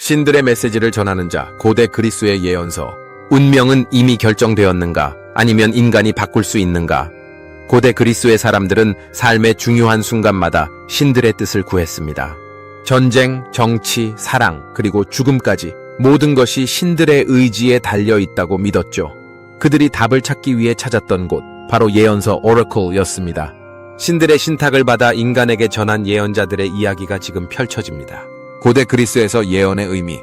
신들의 메시지를 전하는 자, 고대 그리스의 예언서. 운명은 이미 결정되었는가? 아니면 인간이 바꿀 수 있는가? 고대 그리스의 사람들은 삶의 중요한 순간마다 신들의 뜻을 구했습니다. 전쟁, 정치, 사랑, 그리고 죽음까지 모든 것이 신들의 의지에 달려 있다고 믿었죠. 그들이 답을 찾기 위해 찾았던 곳, 바로 예언서 오라클이었습니다. 신들의 신탁을 받아 인간에게 전한 예언자들의 이야기가 지금 펼쳐집니다. 고대 그리스에서 예언의 의미.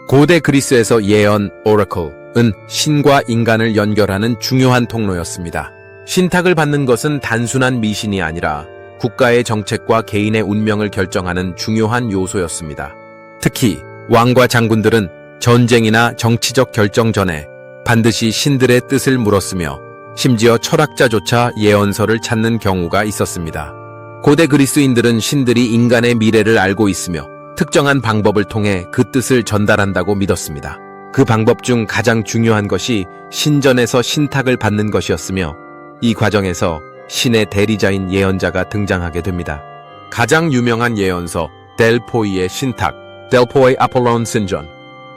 고대 그리스에서 예언, 오라클은 신과 인간을 연결하는 중요한 통로였습니다. 신탁을 받는 것은 단순한 미신이 아니라 국가의 정책과 개인의 운명을 결정하는 중요한 요소였습니다. 특히 왕과 장군들은 전쟁이나 정치적 결정 전에 반드시 신들의 뜻을 물었으며 심지어 철학자조차 예언서를 찾는 경우가 있었습니다. 고대 그리스인들은 신들이 인간의 미래를 알고 있으며 특정한 방법을 통해 그 뜻을 전달한다고 믿었습니다. 그 방법 중 가장 중요한 것이 신전에서 신탁을 받는 것이었으며 이 과정에서 신의 대리자인 예언자가 등장하게 됩니다. 가장 유명한 예언서 델포이의 신탁, 델포이 아폴론 신전.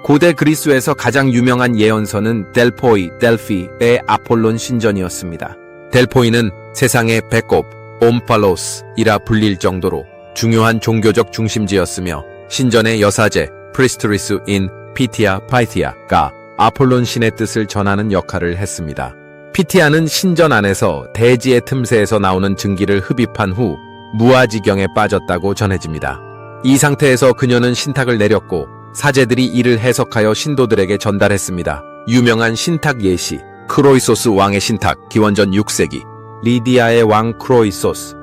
고대 그리스에서 가장 유명한 예언서는 델포이, 델피의 아폴론 신전이었습니다. 델포이는 세상의 배꼽, 옴팔로스이라 불릴 정도로 중요한 종교적 중심지였으며 신전의 여사제 프리스트리스인 피티아 파이티아가 아폴론 신의 뜻을 전하는 역할을 했습니다. 피티아는 신전 안에서 대지의 틈새에서 나오는 증기를 흡입한 후 무아지경에 빠졌다고 전해집니다. 이 상태에서 그녀는 신탁을 내렸고 사제들이 이를 해석하여 신도들에게 전달했습니다. 유명한 신탁 예시, 크로이소스 왕의 신탁, 기원전 6세기. 리디아의 왕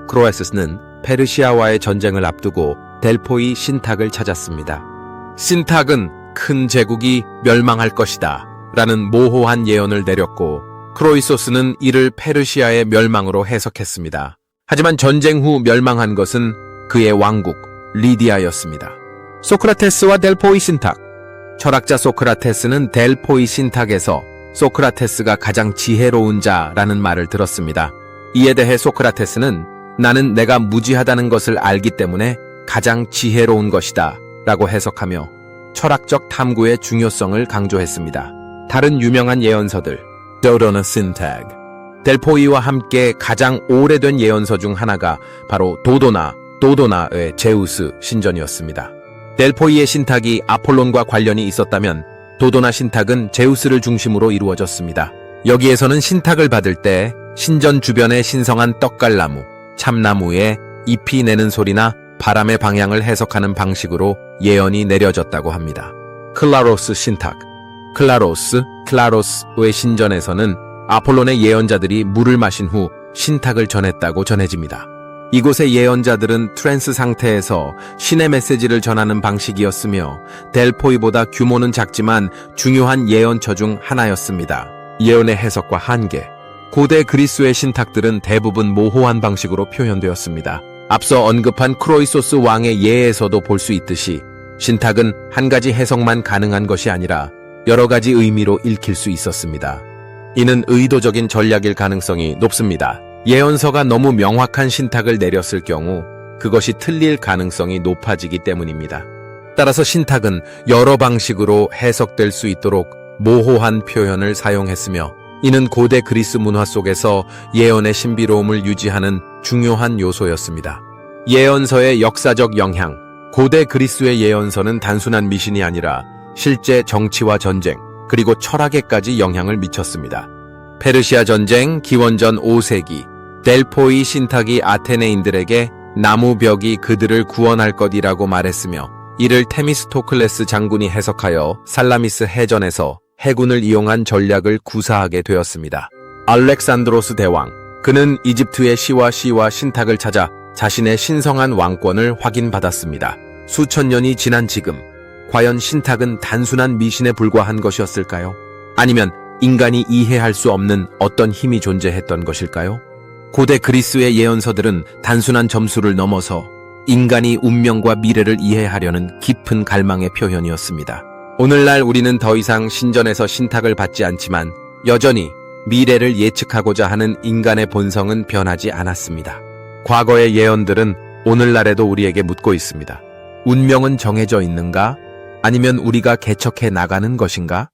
크로에스는 페르시아와의 전쟁을 앞두고 델포이 신탁을 찾았습니다. 신탁은 큰 제국이 멸망할 것이다 라는 모호한 예언을 내렸고 크로이소스는 이를 페르시아의 멸망으로 해석했습니다. 하지만 전쟁 후 멸망한 것은 그의 왕국 리디아였습니다. 소크라테스와 델포이 신탁. 철학자 소크라테스는 델포이 신탁에서 소크라테스가 가장 지혜로운 자라는 말을 들었습니다. 이에 대해 소크라테스는 나는 내가 무지하다는 것을 알기 때문에 가장 지혜로운 것이다 라고 해석하며 철학적 탐구의 중요성을 강조했습니다. 다른 유명한 예언서들, 도도나 신탁. 델포이와 함께 가장 오래된 예언서 중 하나가 바로 도도나의 제우스 신전이었습니다. 델포이의 신탁이 아폴론과 관련이 있었다면 도도나 신탁은 제우스를 중심으로 이루어졌습니다. 여기에서는 신탁을 받을 때 신전 주변에 신성한 떡갈나무, 참나무에 잎이 내는 소리나 바람의 방향을 해석하는 방식으로 예언이 내려졌다고 합니다. 클라로스 신탁. 클라로스의 신전에서는 아폴론의 예언자들이 물을 마신 후 신탁을 전했다고 전해집니다. 이곳의 예언자들은 트랜스 상태에서 신의 메시지를 전하는 방식이었으며 델포이보다 규모는 작지만 중요한 예언처 중 하나였습니다. 예언의 해석과 한계. 고대 그리스의 신탁들은 대부분 모호한 방식으로 표현되었습니다. 앞서 언급한 크로이소스 왕의 예에서도 볼 수 있듯이 신탁은 한 가지 해석만 가능한 것이 아니라 여러 가지 의미로 읽힐 수 있었습니다. 이는 의도적인 전략일 가능성이 높습니다. 예언서가 너무 명확한 신탁을 내렸을 경우 그것이 틀릴 가능성이 높아지기 때문입니다. 따라서 신탁은 여러 방식으로 해석될 수 있도록 모호한 표현을 사용했으며 이는 고대 그리스 문화 속에서 예언의 신비로움을 유지하는 중요한 요소였습니다. 예언서의 역사적 영향. 고대 그리스의 예언서는 단순한 미신이 아니라 실제 정치와 전쟁, 그리고 철학에까지 영향을 미쳤습니다. 페르시아 전쟁 기원전 5세기, 델포이 신탁이 아테네인들에게 나무벽이 그들을 구원할 것이라고 말했으며 이를 테미스토클레스 장군이 해석하여 살라미스 해전에서 해군을 이용한 전략을 구사하게 되었습니다. 알렉산드로스 대왕. 그는 이집트의 시와 신탁을 찾아 자신의 신성한 왕권을 확인받았습니다. 수천 년이 지난 지금 과연 신탁은 단순한 미신에 불과한 것이었을까요? 아니면 인간이 이해할 수 없는 어떤 힘이 존재했던 것일까요? 고대 그리스의 예언서들은 단순한 점수를 넘어서 인간이 운명과 미래를 이해하려는 깊은 갈망의 표현이었습니다. 오늘날 우리는 더 이상 신전에서 신탁을 받지 않지만 여전히 미래를 예측하고자 하는 인간의 본성은 변하지 않았습니다. 과거의 예언들은 오늘날에도 우리에게 묻고 있습니다. 운명은 정해져 있는가? 아니면 우리가 개척해 나가는 것인가?